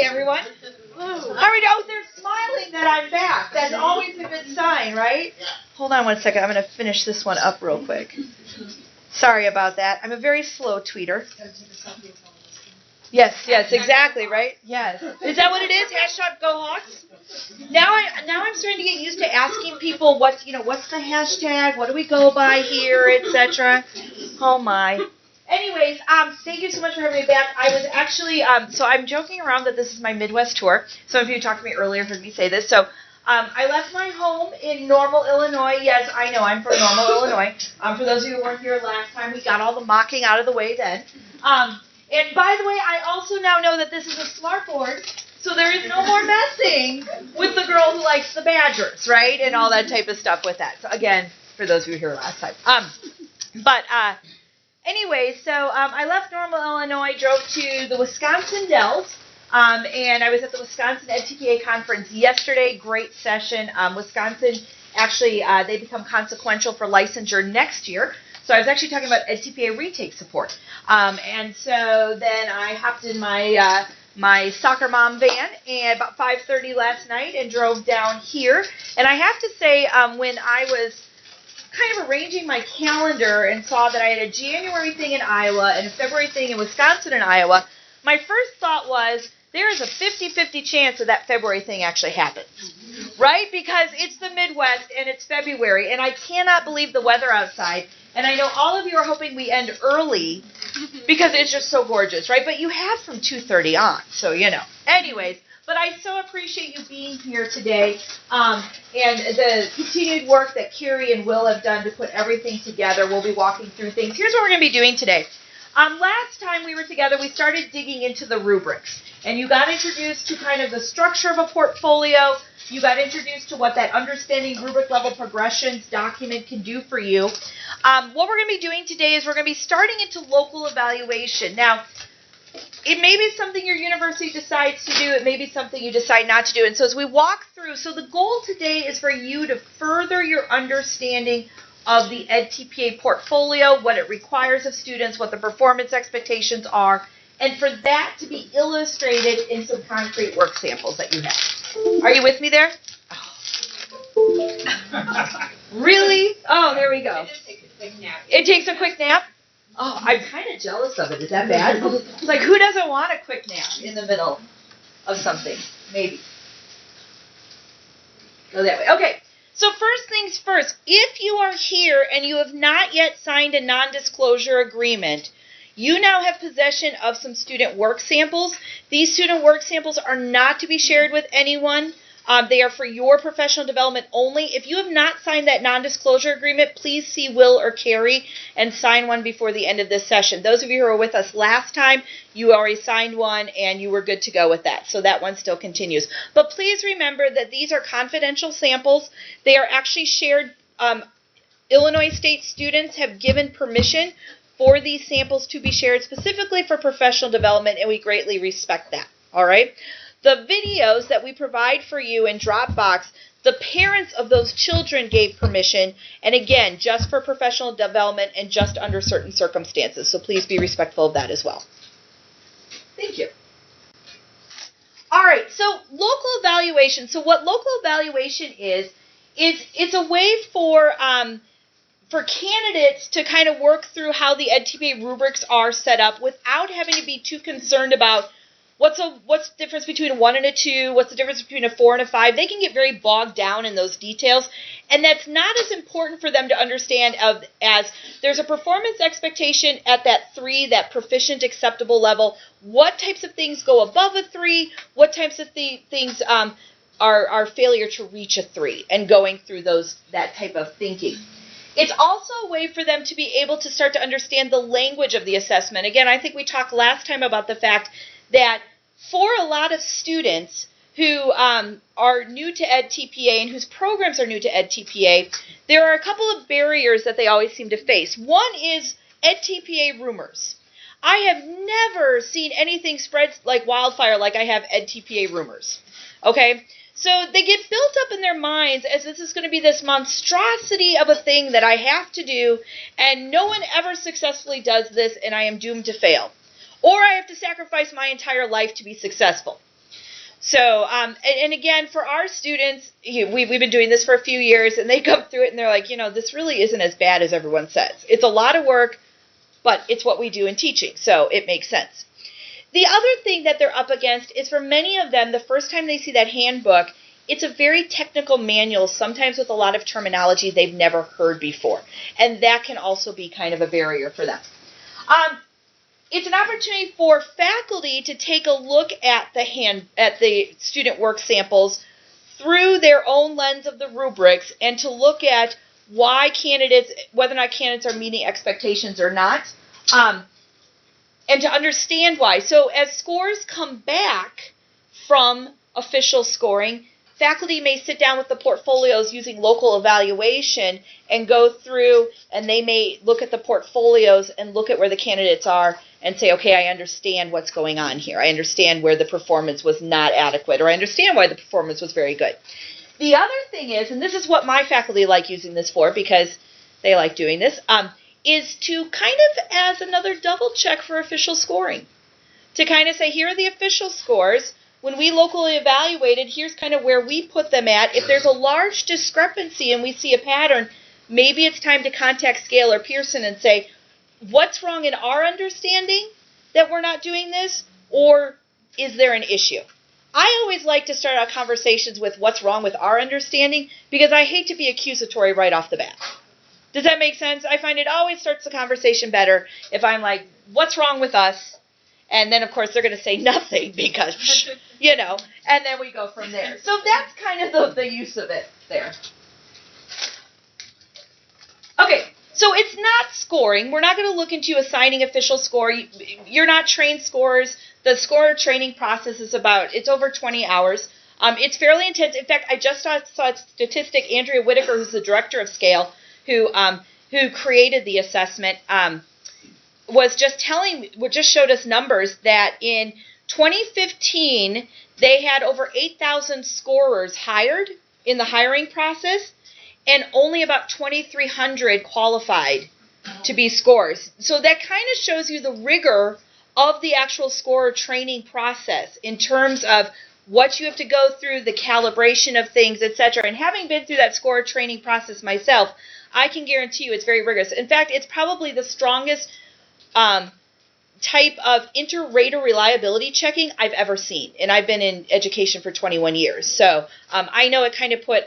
everyone. How are we? Oh, they're smiling that I'm back. That's always a good sign, right? Hold on one second. I'm going to finish this one up real quick. Sorry about that. I'm a very slow tweeter. Yes, exactly, right? Yes. Is that what it is? Hashtag Go Hawks? Now I'm starting to get used to asking people what's the hashtag, what do we go by here, etc. Oh my. Anyways, thank you so much for having me back. I was actually, so I'm joking around that this is my Midwest tour. Some of you talked to me earlier, heard me say this. So I left my home in Normal, Illinois. Yes, I know, I'm from Normal, Illinois. For those of you who weren't here last time, we got all the mocking out of the way then. And by the way, I also now know that this is a smart board, so there is no more messing with the girl who likes the Badgers, right? And all that type of stuff with that. So again, for those of you who were here last time. Anyway, so I left Normal, Illinois, drove to the Wisconsin Dells, and I was at the Wisconsin edTPA conference yesterday. Great session. Wisconsin, actually, they become consequential for licensure next year. So I was actually talking about edTPA retake support. And so then I hopped in my my soccer mom van and about 5:30 last night and drove down here. And I have to say, when I was kind of arranging my calendar and saw that I had a January thing in Iowa and a February thing in Wisconsin and Iowa, my first thought was, there is a 50-50 chance that February thing actually happens, right? Because it's the Midwest and it's February, and I cannot believe the weather outside. And I know all of you are hoping we end early because it's just so gorgeous, right? But you have from 2:30 on, so you know. Anyways, but I so appreciate you being here today and the continued work that Carrie and Will have done to put everything together. We'll be walking through things. Here's what we're going to be doing today. Last time we were together, we started digging into the rubrics. And you got introduced to kind of the structure of a portfolio. You got introduced to what that understanding rubric level progressions document can do for you. What we're going to be doing today is we're going to be starting into local evaluation. Now, it may be something your university decides to do. It may be something you decide not to do. And so as we walk through, so the goal today is for you to further your understanding of the edTPA portfolio, what it requires of students, what the performance expectations are, and for that to be illustrated in some concrete work samples that you have. Are you with me there? Oh. Really? Oh, there we go. It takes a quick nap? Oh, I'm kind of jealous of it. Is that bad? It's like, who doesn't want a quick nap in the middle of something? Maybe. Go that way. Okay. So first things first, if you are here and you have not yet signed a non-disclosure agreement, you now have possession of some student work samples. These student work samples are not to be shared with anyone. They are for your professional development only. If you have not signed that non-disclosure agreement, please see Will or Carrie and sign one before the end of this session. Those of you who were with us last time, you already signed one and you were good to go with that. So that one still continues. But please remember that these are confidential samples. They are actually shared. Illinois State students have given permission for these samples to be shared specifically for professional development, and we greatly respect that. All right? The videos that we provide for you in Dropbox, the parents of those children gave permission, and again, just for professional development and just under certain circumstances. So please be respectful of that as well. Thank you. All right, so local evaluation. So what local evaluation is it's a way for candidates to kind of work through how the edTPA rubrics are set up without having to be too concerned about what's the difference between a 1 and a 2, what's the difference between a 4 and a 5. They can get very bogged down in those details, and that's not as important for them to understand as there's a performance expectation at that 3, that proficient acceptable level. What types of things go above a 3? What types of things are failure to reach a 3, and going through that type of thinking. It's also a way for them to be able to start to understand the language of the assessment. Again, I think we talked last time about the fact that for a lot of students who are new to edTPA and whose programs are new to edTPA, there are a couple of barriers that they always seem to face. One is edTPA rumors. I have never seen anything spread like wildfire like I have edTPA rumors. Okay? So they get built up in their minds as this is going to be this monstrosity of a thing that I have to do, and no one ever successfully does this, and I am doomed to fail. Or I have to sacrifice my entire life to be successful. So, and again, for our students, we've been doing this for a few years, and they come through it, and they're like, this really isn't as bad as everyone says. It's a lot of work, but it's what we do in teaching, so it makes sense. The other thing that they're up against is for many of them, the first time they see that handbook, it's a very technical manual, sometimes with a lot of terminology they've never heard before, and that can also be kind of a barrier for them. It's an opportunity for faculty to take a look at the student work samples through their own lens of the rubrics and to look at whether or not candidates are meeting expectations or not, and to understand why. So as scores come back from official scoring, faculty may sit down with the portfolios using local evaluation and go through, and they may look at the portfolios and look at where the candidates are and say, okay, I understand what's going on here. I understand where the performance was not adequate, or I understand why the performance was very good. The other thing is, and this is what my faculty like using this for because they like doing this, is to kind of as another double check for official scoring. To kind of say, here are the official scores. When we locally evaluated, here's kind of where we put them at. If there's a large discrepancy and we see a pattern, maybe it's time to contact Scale or Pearson and say, what's wrong in our understanding that we're not doing this, or is there an issue? I always like to start out conversations with what's wrong with our understanding because I hate to be accusatory right off the bat. Does that make sense? I find it always starts the conversation better if I'm like, what's wrong with us? And then, of course, they're going to say nothing because, and then we go from there. So that's kind of the use of it there. Okay, so it's not scoring. We're not going to look into assigning official score. You're not trained scorers. The score training process is it's over 20 hours. It's fairly intense. In fact, I just saw a statistic. Andrea Whitaker, who's the director of Scale, who created the assessment, just showed us numbers that in 2015 they had over 8,000 scorers hired in the hiring process, and only about 2,300 qualified to be scorers. So that kind of shows you the rigor of the actual scorer training process in terms of what you have to go through, the calibration of things, etc. And having been through that scorer training process myself, I can guarantee you it's very rigorous. In fact, it's probably the strongest type of inter-rater reliability checking I've ever seen. And I've been in education for 21 years. So I know it kind of put,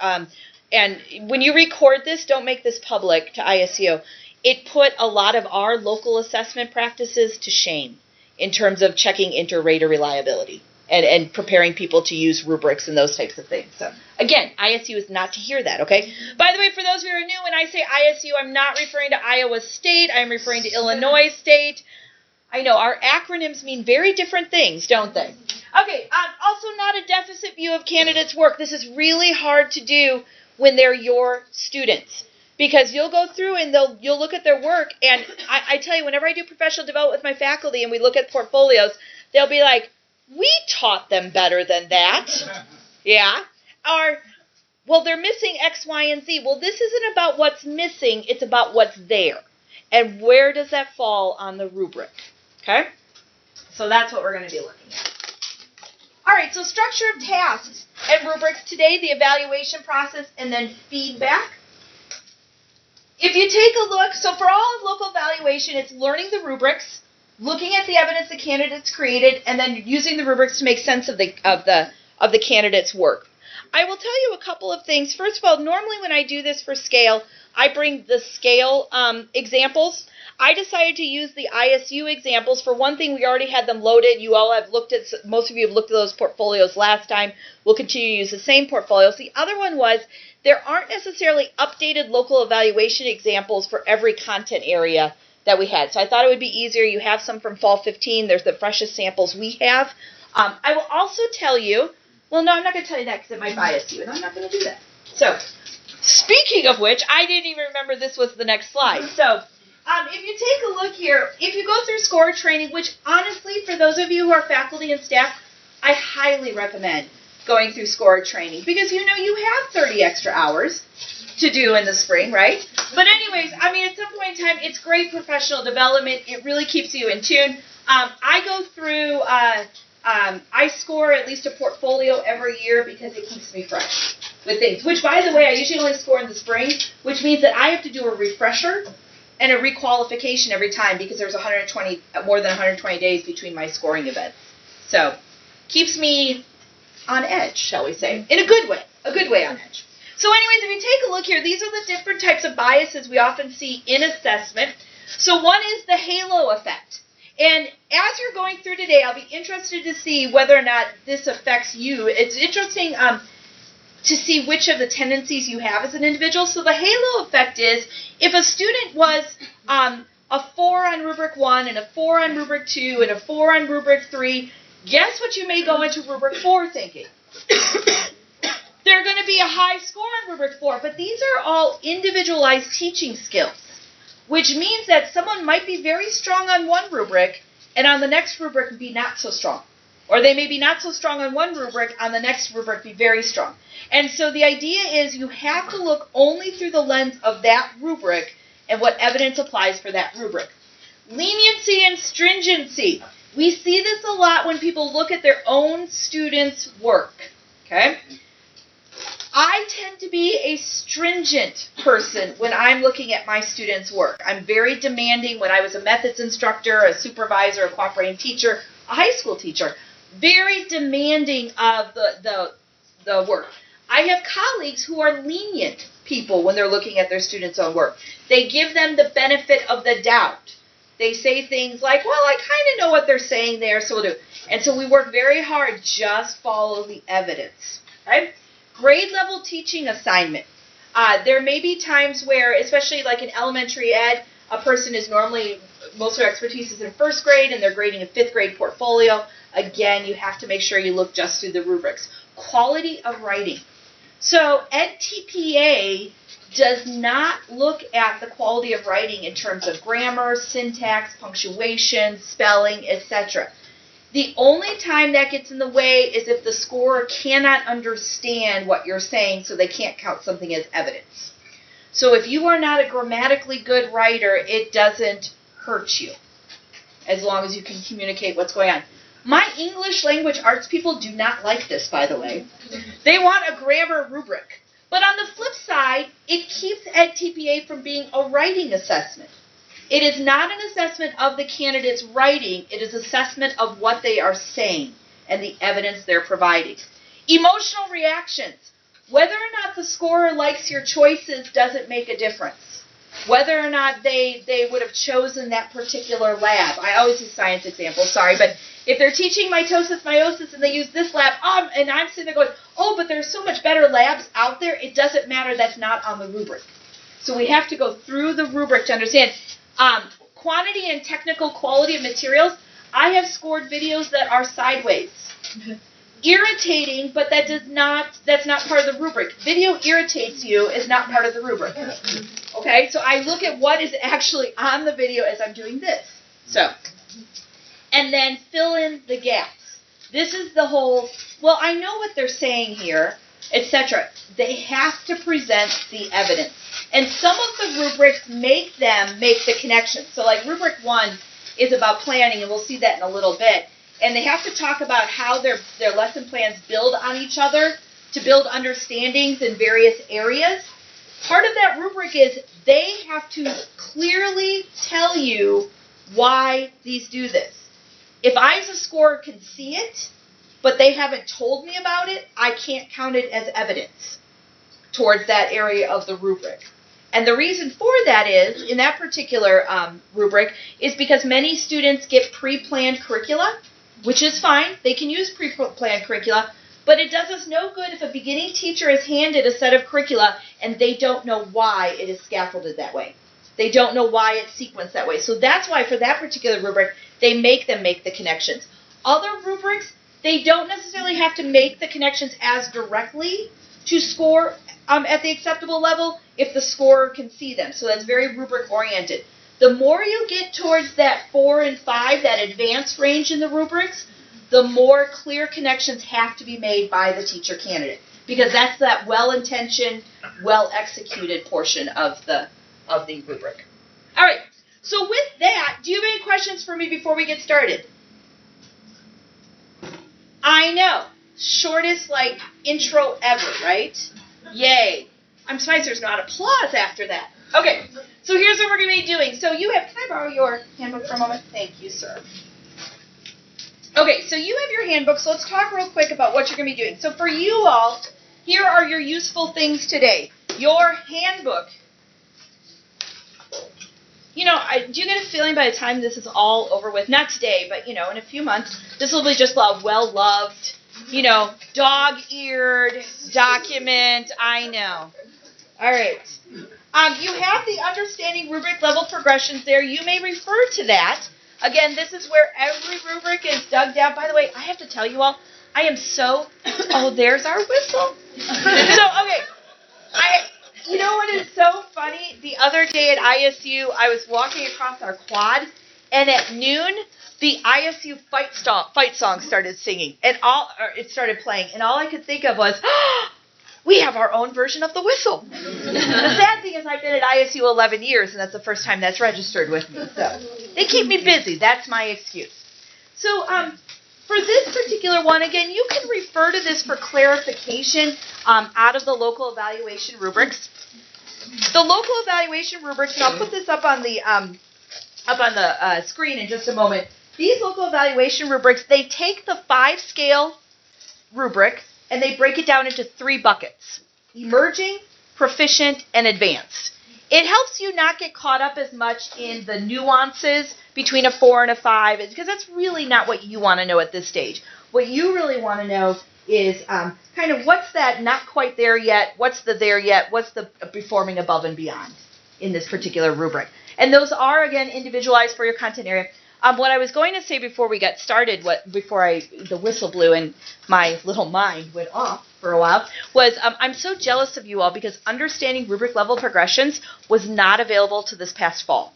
and when you record this, don't make this public to ISU. It put a lot of our local assessment practices to shame in terms of checking inter-rater reliability and preparing people to use rubrics and those types of things. So again, ISU is not to hear that, okay? By the way, for those who are new, when I say ISU, I'm not referring to Iowa State. I'm referring to Illinois State. I know, our acronyms mean very different things, don't they? Okay, also not a deficit view of candidates' work. This is really hard to do when they're your students, because you'll go through and you'll look at their work, and I tell you, whenever I do professional development with my faculty and we look at portfolios, they'll be like, we taught them better than that. Yeah. Or, well, they're missing X, Y, and Z. Well, this isn't about what's missing. It's about what's there. And where does that fall on the rubric? Okay? So that's what we're going to be looking at. All right, so structure of tasks and rubrics today, the evaluation process, and then feedback. If you take a look, so for all of local evaluation, it's learning the rubrics, looking at the evidence the candidates created, and then using the rubrics to make sense of the candidate's work. I will tell you a couple of things. First of all, normally when I do this for Scale, I bring the Scale examples. I decided to use the ISU examples. For one thing, we already had them loaded. You all have looked at, most of you have looked at those portfolios last time. We'll continue to use the same portfolios. The other one was there aren't necessarily updated local evaluation examples for every content area that we had. So I thought it would be easier. You have some from Fall 15. There's the freshest samples we have. I will also tell you, well, no, I'm not going to tell you that because it might bias you, and I'm not going to do that. So speaking of which, I didn't even remember this was the next slide. So if you take a look here, if you go through score training, which honestly, for those of you who are faculty and staff, I highly recommend going through score training because you have 30 extra hours to do in the spring, right? But anyways, I mean, at some point in time, it's great professional development. It really keeps you in tune. I go through I score at least a portfolio every year because it keeps me fresh with things. Which, by the way, I usually only score in the spring, which means that I have to do a refresher and a requalification every time because there's more than 120 days between my scoring events. So, keeps me on edge, shall we say, in a good way on edge. So anyways, if you take a look here, these are the different types of biases we often see in assessment. So one is the halo effect. And as you're going through today, I'll be interested to see whether or not this affects you. It's interesting to see which of the tendencies you have as an individual. So the halo effect is if a student was a 4 on rubric 1 and a 4 on rubric 2 and a 4 on rubric 3, guess what you may go into rubric 4 thinking? They're going to be a high score on rubric 4, but these are all individualized teaching skills, which means that someone might be very strong on one rubric and on the next rubric be not so strong. Or they may be not so strong on one rubric, on the next rubric be very strong. And so the idea is you have to look only through the lens of that rubric and what evidence applies for that rubric. Leniency and stringency. We see this a lot when people look at their own students' work. Okay? I tend to be a stringent person when I'm looking at my students' work. I'm very demanding when I was a methods instructor, a supervisor, a cooperating teacher, a high school teacher. Very demanding of the work. I have colleagues who are lenient people when they're looking at their students' own work. They give them the benefit of the doubt. They say things like, well, I kind of know what they're saying there, so we'll do. And so we work very hard, just follow the evidence. Right? Grade level teaching assignment. There may be times where, especially like in elementary ed, a person is normally, most of their expertise is in first grade and they're grading a fifth grade portfolio. Again, you have to make sure you look just through the rubrics. Quality of writing. So edTPA does not look at the quality of writing in terms of grammar, syntax, punctuation, spelling, etc. The only time that gets in the way is if the scorer cannot understand what you're saying, so they can't count something as evidence. So if you are not a grammatically good writer, it doesn't hurt you, as long as you can communicate what's going on. My English language arts people do not like this, by the way. They want a grammar rubric. But on the flip side, it keeps edTPA from being a writing assessment. It is not an assessment of the candidate's writing. It is assessment of what they are saying and the evidence they're providing. Emotional reactions. Whether or not the scorer likes your choices doesn't make a difference. Whether or not they would have chosen that particular lab. I always use science examples, sorry, but if they're teaching mitosis, meiosis, and they use this lab, and I'm sitting there going, oh, but there's so much better labs out there, it doesn't matter, that's not on the rubric. So we have to go through the rubric to understand. Quantity and technical quality of materials. I have scored videos that are sideways. Irritating, but that's not part of the rubric. Video irritates you is not part of the rubric. Okay, so I look at what is actually on the video as I'm doing this. So, and then fill in the gaps. This is the whole, well, I know what they're saying here, etc. They have to present the evidence. And some of the rubrics make the connections. So like rubric 1 is about planning, and we'll see that in a little bit. And they have to talk about how their lesson plans build on each other to build understandings in various areas. Part of that rubric is they have to clearly tell you why these do this. If I as a scorer can see it, but they haven't told me about it, I can't count it as evidence towards that area of the rubric. And the reason for that is, in that particular rubric, is because many students get pre-planned curricula, which is fine. They can use pre-planned curricula, but it does us no good if a beginning teacher is handed a set of curricula and they don't know why it is scaffolded that way. They don't know why it's sequenced that way. So that's why for that particular rubric, they make them make the connections. Other rubrics, they don't necessarily have to make the connections as directly to score at the acceptable level if the scorer can see them. So that's very rubric oriented. The more you get towards that 4 and 5, that advanced range in the rubrics, the more clear connections have to be made by the teacher candidate, because that's that well-intentioned, well-executed portion of the rubric. All right, so with that, do you have any questions for me before we get started? I know. Shortest, intro ever, right? Yay. I'm surprised there's not applause after that. Okay, so here's what we're going to be doing. So can I borrow your handbook for a moment? Thank you, sir. Okay, so you have your handbook, so let's talk real quick about what you're going to be doing. So for you all, here are your useful things today. Your handbook. Do you get a feeling by the time this is all over with, not today, but, in a few months, this will be just a well-loved, dog-eared document. I know. All right. You have the understanding rubric level progressions there. You may refer to that. Again, this is where every rubric is dug down. By the way, I have to tell you all, I am so, there's our whistle. You know what is so funny? The other day at ISU, I was walking across our quad, and at noon, the ISU fight song started singing, it started playing, and all I could think of was, we have our own version of the whistle. The sad thing is I've been at ISU 11 years, and that's the first time that's registered with me. So they keep me busy. That's my excuse. So for this particular one, again, you can refer to this for clarification out of the local evaluation rubrics. The local evaluation rubrics, and I'll put this up on the screen in just a moment. These local evaluation rubrics, they take the 5-scale rubric and they break it down into 3 buckets: emerging, proficient, and advanced. It helps you not get caught up as much in the nuances between a 4 and a 5, because that's really not what you want to know at this stage. What you really want to know is kind of what's that not quite there yet, what's the there yet, what's the performing above and beyond in this particular rubric. And those are, again, individualized for your content area. What I was going to say before we got started, before the whistle blew and my little mind went off for a while, was I'm so jealous of you all because understanding rubric level progressions was not available to this past fall.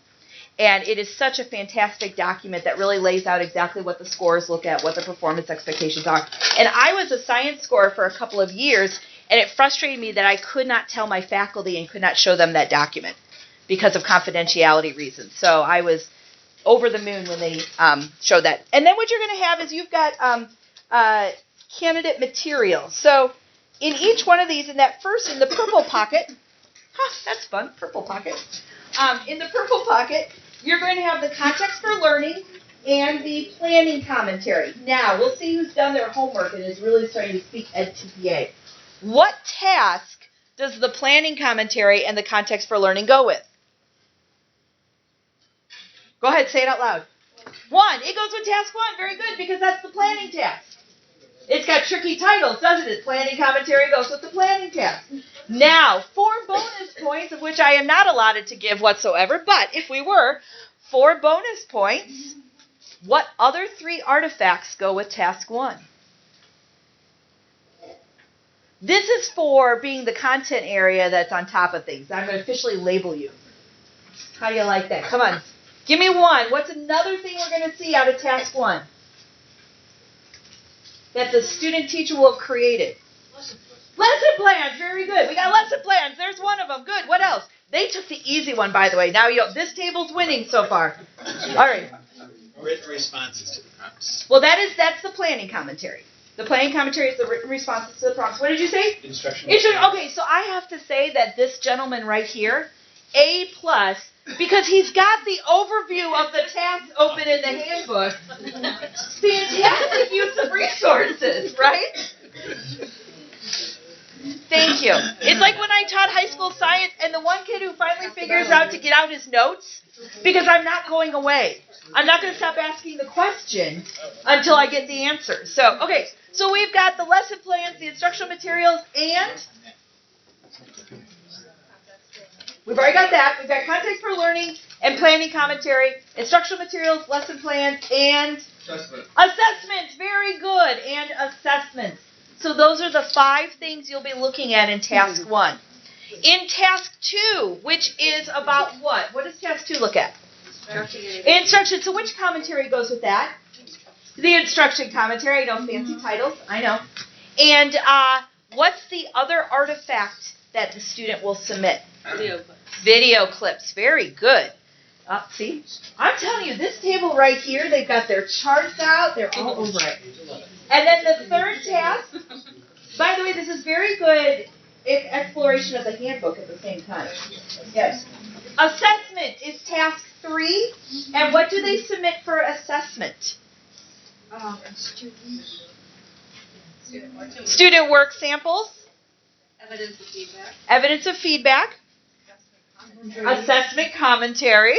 And it is such a fantastic document that really lays out exactly what the scores look at, what the performance expectations are. And I was a science scorer for a couple of years, and it frustrated me that I could not tell my faculty and could not show them that document because of confidentiality reasons. So I was over the moon when they showed that. And then what you're going to have is you've got candidate material. So in each one of these, in the purple pocket, that's fun, purple pocket. In the purple pocket, you're going to have the context for learning and the planning commentary. Now, we'll see who's done their homework and is really starting to speak edTPA. What task does the planning commentary and the context for learning go with? Go ahead, say it out loud. 1. It goes with task 1. Very good, because that's the planning task. It's got tricky titles, doesn't it? Planning commentary goes with the planning task. Now, 4 bonus points, of which I am not allotted to give whatsoever, but if we were, 4 bonus points. What other 3 artifacts go with task 1? This is for being the content area that's on top of things. I'm going to officially label you. How do you like that? Come on. Give me 1. What's another thing we're going to see out of task 1 that the student teacher will have created? Lesson plans. Very good. We got lesson plans. There's one of them. Good. What else? They took the easy one, by the way. Now this table's winning so far. All right. Written responses to the prompts. Well, that's the planning commentary. The planning commentary is the written responses to the prompts. What did you say? Instruction. Okay, so I have to say that this gentleman right here, A+, because he's got the overview of the tasks open in the handbook. Fantastic use of resources, right? Thank you. It's like when I taught high school science and the one kid who finally figures out to get out his notes, because I'm not going away. I'm not going to stop asking the question until I get the answer. So we've got the lesson plans, the instructional materials, and we've already got that. We've got context for learning and planning commentary, instructional materials, lesson plans, and assessments. Very good. And assessments. So those are the 5 things you'll be looking at in task 1. In task 2, which is about what? What does task 2 look at? Instruction. So which commentary goes with that? The instruction commentary. I know, fancy titles. I know. And what's the other artifact that the student will submit? Video clips. Video clips. Very good. See? I'm telling you, this table right here, they've got their charts out. They're all over it. And then the third task, by the way, this is very good exploration of the handbook at the same time. Yes. Assessment is task 3. And what do they submit for assessment? Student work samples. Evidence of feedback. Evidence of feedback. Assessment commentary.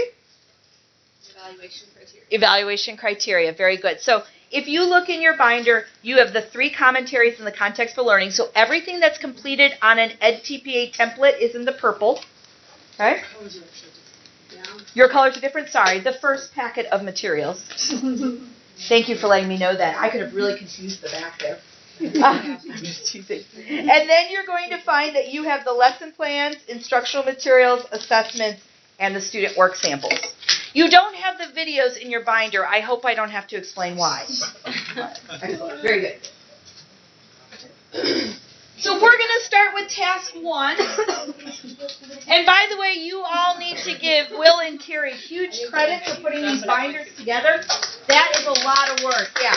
Evaluation criteria. Evaluation criteria. Very good. So if you look in your binder, you have the 3 commentaries in the context for learning. So everything that's completed on an edTPA template is in the purple. Okay? Your colors are different. Sorry. The first packet of materials. Thank you for letting me know that. I could have really confused the back there. I'm just teasing. And then you're going to find that you have the lesson plans, instructional materials, assessments, and the student work samples. You don't have the videos in your binder. I hope I don't have to explain why. Very good. So we're going to start with task 1. And by the way, you all need to give Will and Carrie huge credit for putting these binders together. That is a lot of work. Yeah.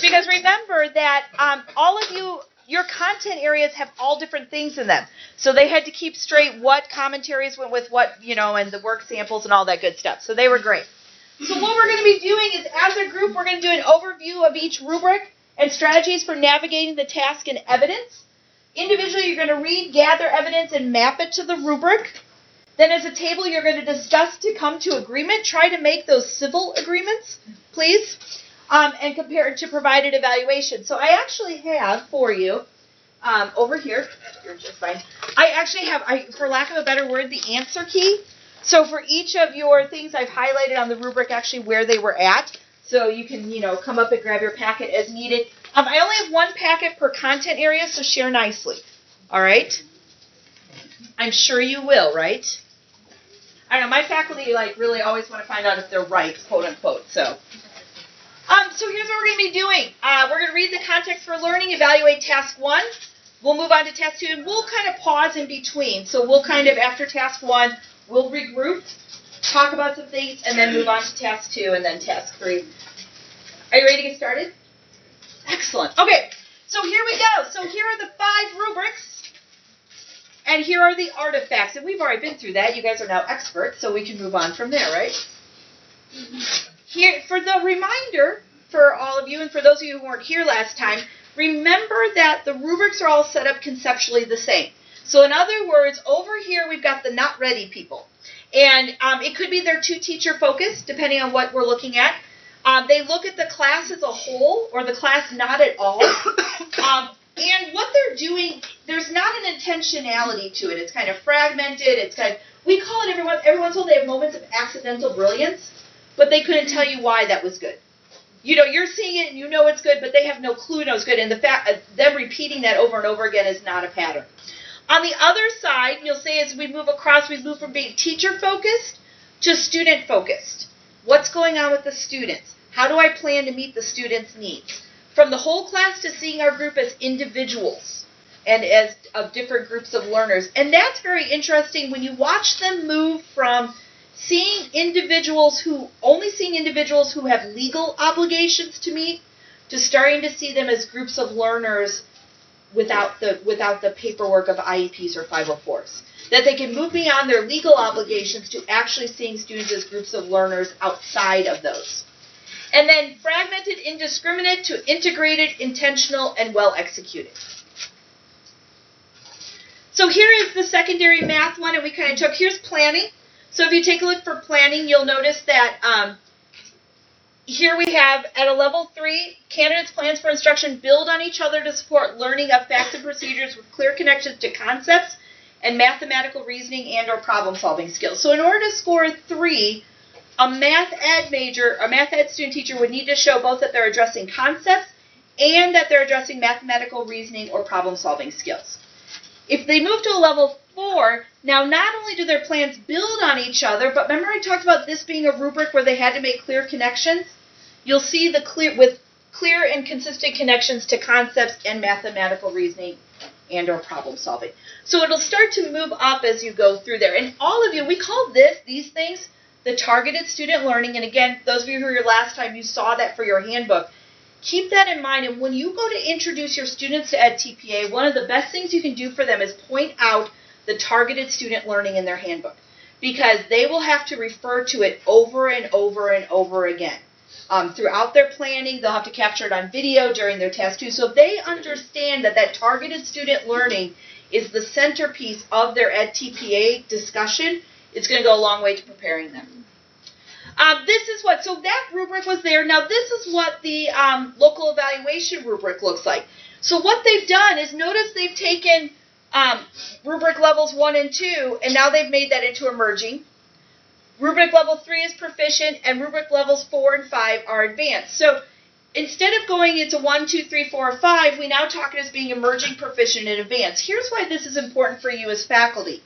Because remember that all of you, your content areas have all different things in them. So they had to keep straight what commentaries went with what, and the work samples and all that good stuff. So they were great. So what we're going to be doing is, as a group, we're going to do an overview of each rubric and strategies for navigating the task and evidence. Individually, you're going to read, gather evidence, and map it to the rubric. Then as a table, you're going to discuss to come to agreement. Try to make those civil agreements, please. And compare it to provided evaluation. So I actually have for you, over here, you're just fine. I actually have, for lack of a better word, the answer key. So for each of your things, I've highlighted on the rubric actually where they were at. So you can, come up and grab your packet as needed. I only have 1 packet per content area, so share nicely. All right? I'm sure you will, right? I don't know, my faculty really always want to find out if they're right, quote unquote. So here's what we're going to be doing. We're going to read the context for learning, evaluate task 1. We'll move on to task 2, and we'll kind of pause in between. So we'll kind of, after task 1, we'll regroup, talk about some things, and then move on to task 2 and then task 3. Are you ready to get started? Excellent. Okay, so here we go. So here are the 5 rubrics, and here are the artifacts. And we've already been through that. You guys are now experts, so we can move on from there, right? Here, for the reminder, for all of you, and for those of you who weren't here last time, remember that the rubrics are all set up conceptually the same. So in other words, over here we've got the not ready people. And it could be they're too teacher focused, depending on what we're looking at. They look at the class as a whole, or the class not at all. And what they're doing, there's not an intentionality to it. It's kind of fragmented. It's we call it every once in a while they have moments of accidental brilliance, but they couldn't tell you why that was good. You're seeing it and you know it's good, but they have no clue no it's good. And the fact them repeating that over and over again is not a pattern. On the other side, you'll see as we move across, we move from being teacher-focused to student-focused. What's going on with the students? How do I plan to meet the students' needs? From the whole class to seeing our group as individuals and as of different groups of learners. And that's very interesting when you watch them move from seeing individuals who have legal obligations to meet to starting to see them as groups of learners without the paperwork of IEPs or 504s. That they can move beyond their legal obligations to actually seeing students as groups of learners outside of those. And then fragmented, indiscriminate to integrated, intentional, and well executed. So here is the secondary math one, and we kind of took, here's planning. So if you take a look for planning, you'll notice that here we have at a level 3, candidates' plans for instruction build on each other to support learning of facts and procedures with clear connections to concepts and mathematical reasoning and or problem solving skills. So in order to score 3, a math ed student teacher would need to show both that they're addressing concepts and that they're addressing mathematical reasoning or problem solving skills. If they move to a level 4, now not only do their plans build on each other, but remember I talked about this being a rubric where they had to make clear connections? You'll see with clear and consistent connections to concepts and mathematical reasoning and or problem solving. So it'll start to move up as you go through there. And all of you, we call these things, the targeted student learning. And again, those of you who were here last time, you saw that for your handbook. Keep that in mind. And when you go to introduce your students to edTPA, one of the best things you can do for them is point out the targeted student learning in their handbook, because they will have to refer to it over and over and over again. Throughout their planning, they'll have to capture it on video during their task too. So if they understand that targeted student learning is the centerpiece of their edTPA discussion, it's going to go a long way to preparing them. So that rubric was there. Now this is what the local evaluation rubric looks like. So what they've done is, notice they've taken rubric levels 1 and 2, and now they've made that into emerging. Rubric level 3 is proficient, and rubric levels 4 and 5 are advanced. So instead of going into 1, 2, 3, 4, or 5, we now talk it as being emerging, proficient, and advanced. Here's why this is important for you as faculty.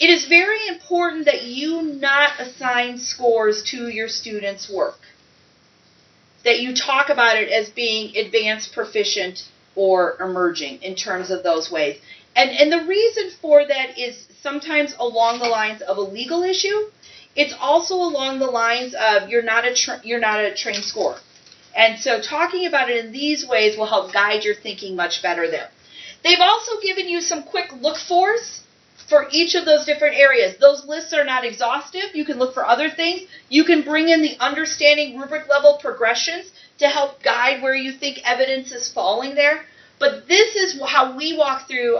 It is very important that you not assign scores to your students' work. That you talk about it as being advanced, proficient, or emerging in terms of those ways. And the reason for that is sometimes along the lines of a legal issue. It's also along the lines of you're not a trained scorer. And so talking about it in these ways will help guide your thinking much better there. They've also given you some quick look-fors for each of those different areas. Those lists are not exhaustive. You can look for other things. You can bring in the understanding rubric level progressions to help guide where you think evidence is falling there. But this is how we walk through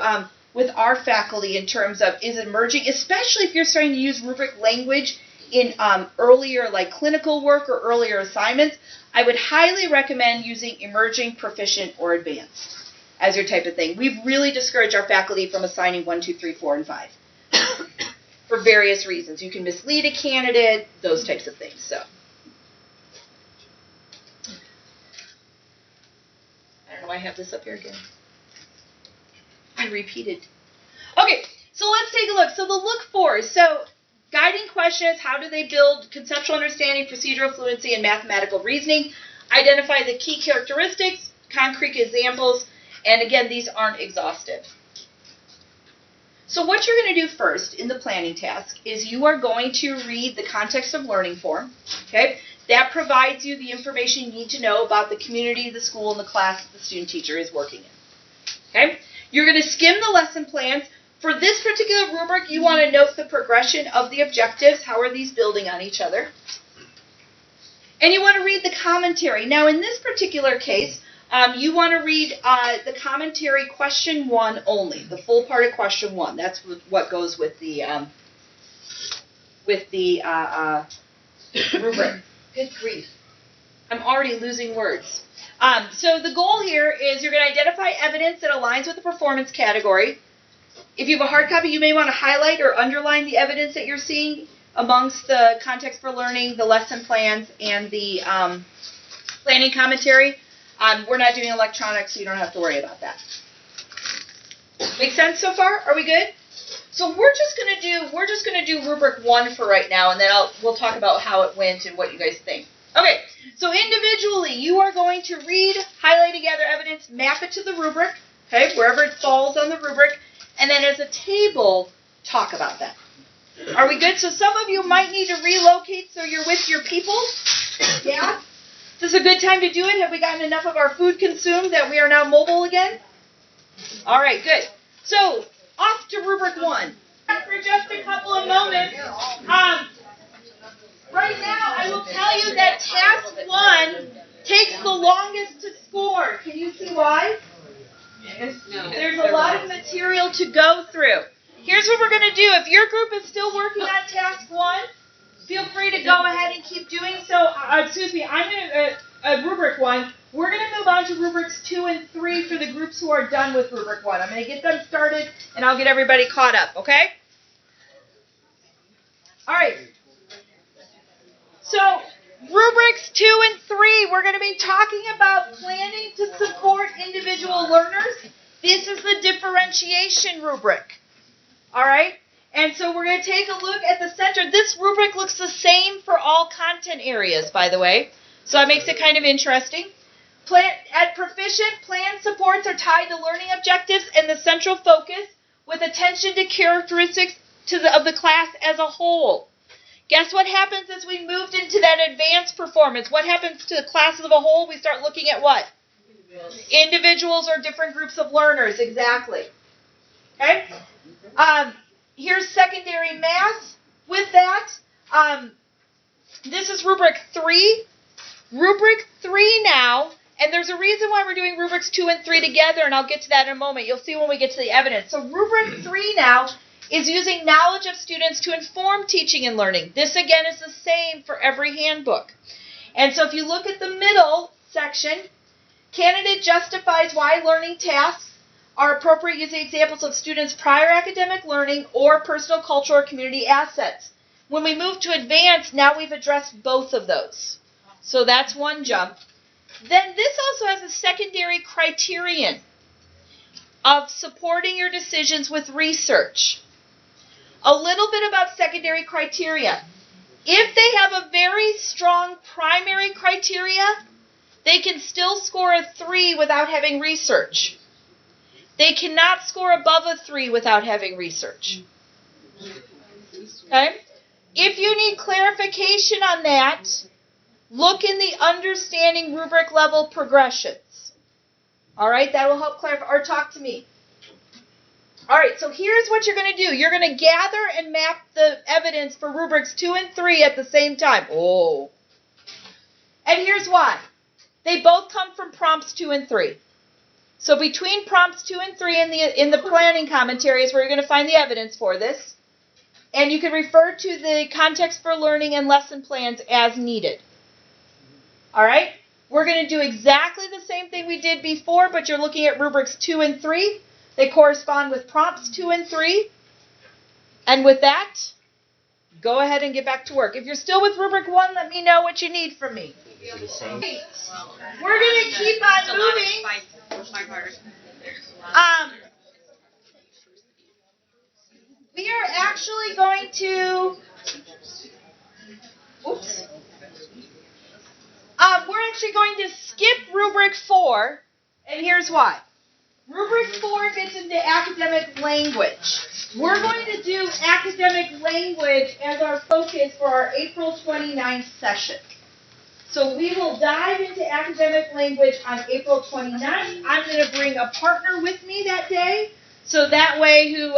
with our faculty in terms of is emerging, especially if you're starting to use rubric language in earlier like clinical work or earlier assignments. I would highly recommend using emerging, proficient, or advanced as your type of thing. We've really discouraged our faculty from assigning 1, 2, 3, 4, and 5 for various reasons. You can mislead a candidate, those types of things. So I don't know why I have this up here again. I repeated. Okay, so let's take a look. So the look for. So guiding question is, how do they build conceptual understanding, procedural fluency, and mathematical reasoning? Identify the key characteristics, concrete examples, and again, these aren't exhaustive. So what you're going to do first in the planning task is you are going to read the context of learning form. Okay? That provides you the information you need to know about the community, the school, and the class that the student teacher is working in. Okay? You're going to skim the lesson plans. For this particular rubric, you want to note the progression of the objectives. How are these building on each other? And you want to read the commentary. Now, in this particular case, you want to read the commentary question 1 only, the full part of question 1. That's what goes with the rubric. Good grief. I'm already losing words. So the goal here is you're going to identify evidence that aligns with the performance category. If you have a hard copy, you may want to highlight or underline the evidence that you're seeing amongst the context for learning, the lesson plans, and the planning commentary. We're not doing electronics, so you don't have to worry about that. Make sense so far? Are we good? So we're just gonna do rubric 1 for right now, and then we'll talk about how it went and what you guys think. Okay. So individually, you are going to read, highlight, gather evidence, map it to the rubric, okay, wherever it falls on the rubric, and then as a table, talk about that. Are we good? So some of you might need to relocate so you're with your people. Yeah? Is this a good time to do it? Have we gotten enough of our food consumed that we are now mobile again? All right, good. So, off to rubric 1. For just a couple of moments, right now I will tell you that task 1 takes the longest to score. Can you see why? No. There's a lot of material to go through. Here's what we're going to do. If your group is still working on task 1, feel free to go ahead and keep doing so. I'm going to, rubric 1. We're going to move on to rubrics 2 and 3 for the groups who are done with rubric 1. I'm going to get them started, and I'll get everybody caught up, okay? All right. So, rubrics 2 and 3, we're going to be talking about planning to support individual learners. This is the differentiation rubric. All right? And so we're going to take a look at the center. This rubric looks the same for all content areas, by the way. So that makes it kind of interesting. At Proficient, plan supports are tied to learning objectives and the central focus with attention to characteristics of the class as a whole. Guess what happens as we moved into that advanced performance? What happens to the class as a whole? We start looking at what? Individuals or different groups of learners, exactly. Okay? Here's secondary math with that. This is rubric 3. Rubric 3 now, and there's a reason why we're doing rubrics 2 and 3 together, and I'll get to that in a moment. You'll see when we get to the evidence. So rubric 3 now is using knowledge of students to inform teaching and learning. This, again, is the same for every handbook. And so if you look at the middle section, candidate justifies why learning tasks are appropriate using examples of students' prior academic learning or personal, cultural, or community assets. When we move to advanced, now we've addressed both of those. So that's one jump. Then this also has a secondary criterion of supporting your decisions with research. A little bit about secondary criteria. If they have a very strong primary criteria, they can still score a 3 without having research. They cannot score above a 3 without having research. Okay? If you need clarification on that, look in the understanding rubric level progressions. All right, that will help clarify, or talk to me. All right, so here's what you're going to do. You're going to gather and map the evidence for rubrics 2 and 3 at the same time. Oh. And here's why. They both come from prompts 2 and 3. So between prompts 2 and 3 in the planning commentary is where you're going to find the evidence for this. And you can refer to the context for learning and lesson plans as needed. All right? We're going to do exactly the same thing we did before, but you're looking at rubrics 2 and 3. They correspond with prompts 2 and 3. And with that, go ahead and get back to work. If you're still with rubric 1, let me know what you need from me. We're going to keep on moving. We are actually going to, we're actually going to skip rubric 4, and here's why. Rubric 4 gets into academic language. We're going to do academic language as our focus for our April 29th session. So we will dive into academic language on April 29th. I'm going to bring a partner with me that day, so that way who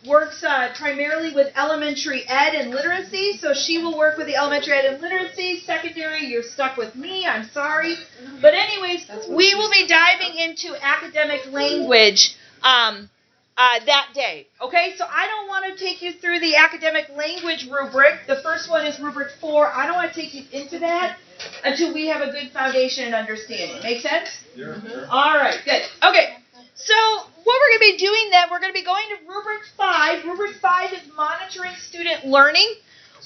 works primarily with elementary ed and literacy. So she will work with the elementary ed and literacy. Secondary, you're stuck with me. I'm sorry. But anyways, we will be diving into academic language that day. Okay, so I don't want to take you through the academic language rubric. The first one is rubric 4. I don't want to take you into that until we have a good foundation and understanding. Make sense? Yeah. All right, good. Okay, so what we're going to be doing then, we're going to be going to rubric 5. Rubric 5 is monitoring student learning.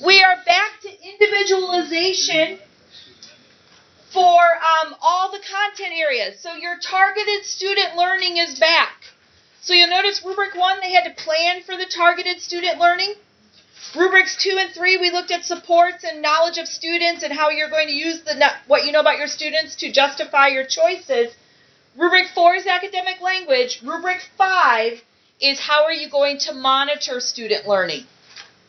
We are back to individualization for all the content areas. So your targeted student learning is back. So you'll notice rubric 1, they had to plan for the targeted student learning. Rubrics 2 and 3, we looked at supports and knowledge of students and how you're going to use what you know about your students to justify your choices. Rubric 4 is academic language. Rubric 5 is how are you going to monitor student learning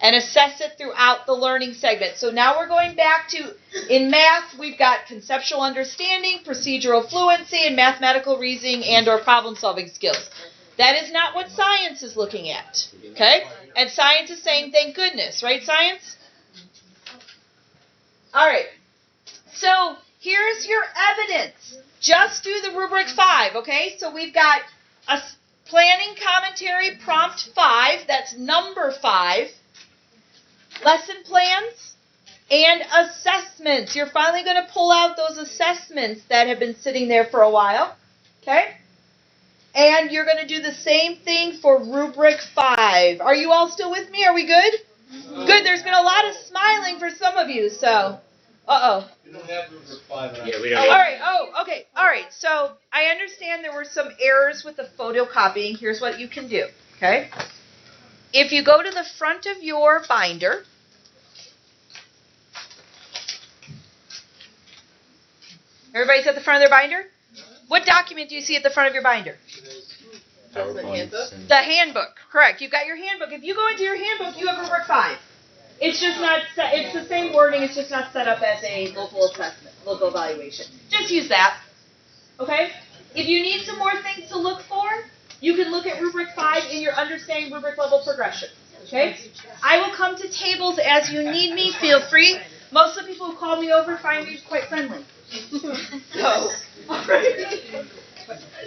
and assess it throughout the learning segment. So now we're going back to, in math, we've got conceptual understanding, procedural fluency, and mathematical reasoning and or problem-solving skills. That is not what science is looking at, okay? And science is saying, thank goodness, right, science? All right, so here's your evidence. Just do the rubric 5, okay? So we've got a planning commentary prompt 5, that's number 5, lesson plans, and assessments. You're finally going to pull out those assessments that have been sitting there for a while, okay? And you're going to do the same thing for rubric 5. Are you all still with me? Are we good? Good. There's been a lot of smiling for some of you, so. Uh-oh. We don't have rubric 5. Yeah, we Oh, all right. Oh, okay. All right. So I understand there were some errors with the photocopying. Here's what you can do, okay? If you go to the front of your binder, Everybody's at the front of their binder? What document do you see at the front of your binder? The handbook, correct. You've got your handbook. If you go into your handbook, you have rubric 5. It's just not set, it's the same wording, it's just not set up as a local assessment, local evaluation. Just use that. Okay? If you need some more things to look for, you can look at rubric 5 in your understanding rubric level progression. Okay? I will come to tables as you need me. Feel free. Most of the people who call me over find me quite friendly. So, all right.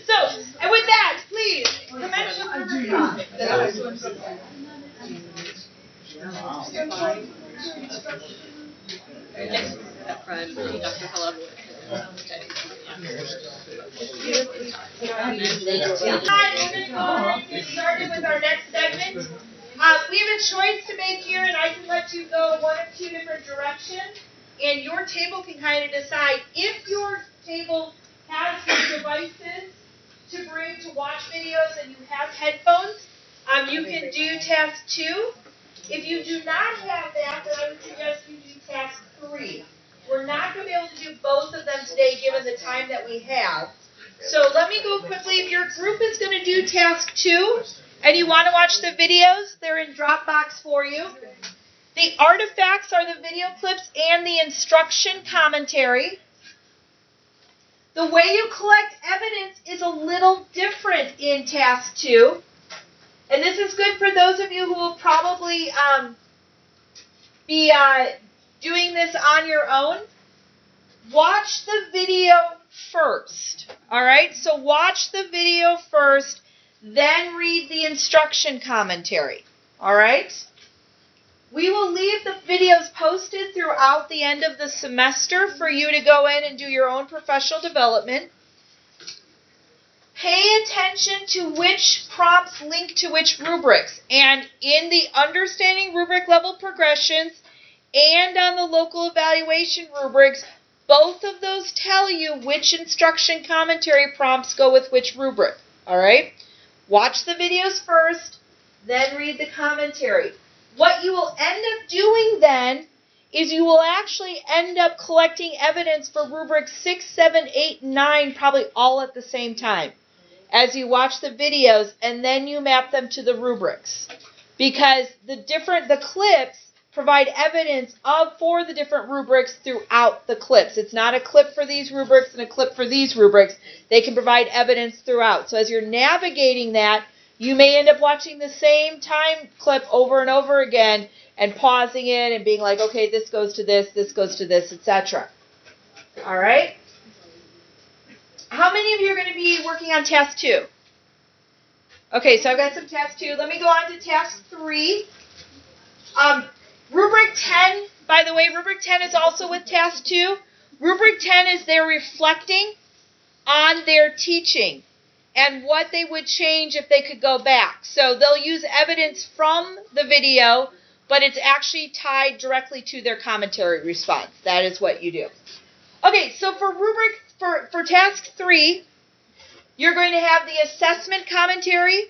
So, and with that, please, commence with rubric 5. Hi, we're going to go ahead and get started with our next segment. We have a choice to make here, and I can let you go one of two different directions. And your table can kind of decide if your table has some devices to bring to watch videos and you have headphones, you can do task 2. If you do not have that, then I would suggest you do task 3. We're not going to be able to do both of them today given the time that we have. So let me go quickly. If your group is going to do task 2 and you want to watch the videos, they're in Dropbox for you. The artifacts are the video clips and the instruction commentary. The way you collect evidence is a little different in task 2. And this is good for those of you who will probably be doing this on your own. Watch the video first. All right? So watch the video first, then read the instruction commentary. All right? We will leave the videos posted throughout the end of the semester for you to go in and do your own professional development. Pay attention to which prompts link to which rubrics. And in the understanding rubric level progressions and on the local evaluation rubrics, both of those tell you which instruction commentary prompts go with which rubric. All right? Watch the videos first, then read the commentary. What you will end up doing then is you will actually end up collecting evidence for rubrics 6, 7, 8, and 9 probably all at the same time as you watch the videos, and then you map them to the rubrics. Because the clips provide evidence for the different rubrics throughout the clips. It's not a clip for these rubrics and a clip for these rubrics. They can provide evidence throughout. So as you're navigating that, you may end up watching the same time clip over and over again and pausing it and being like, okay, this goes to this goes to this, etc. All right? How many of you are going to be working on task 2? Okay, so I've got some task 2. Let me go on to task 3. Rubric 10, by the way, rubric 10 is also with task 2. Rubric 10 is they're reflecting on their teaching and what they would change if they could go back. So they'll use evidence from the video, but it's actually tied directly to their commentary response. That is what you do. Okay, so for task 3, you're going to have the assessment commentary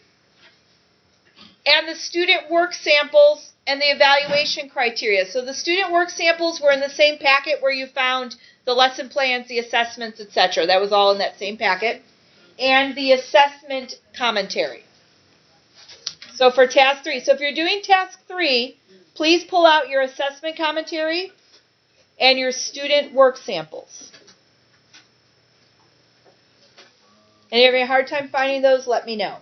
and the student work samples and the evaluation criteria. So the student work samples were in the same packet where you found the lesson plans, the assessments, etc. That was all in that same packet. And the assessment commentary. So for task 3, so if you're doing task 3, please pull out your assessment commentary and your student work samples. And if you're having a hard time finding those, let me know.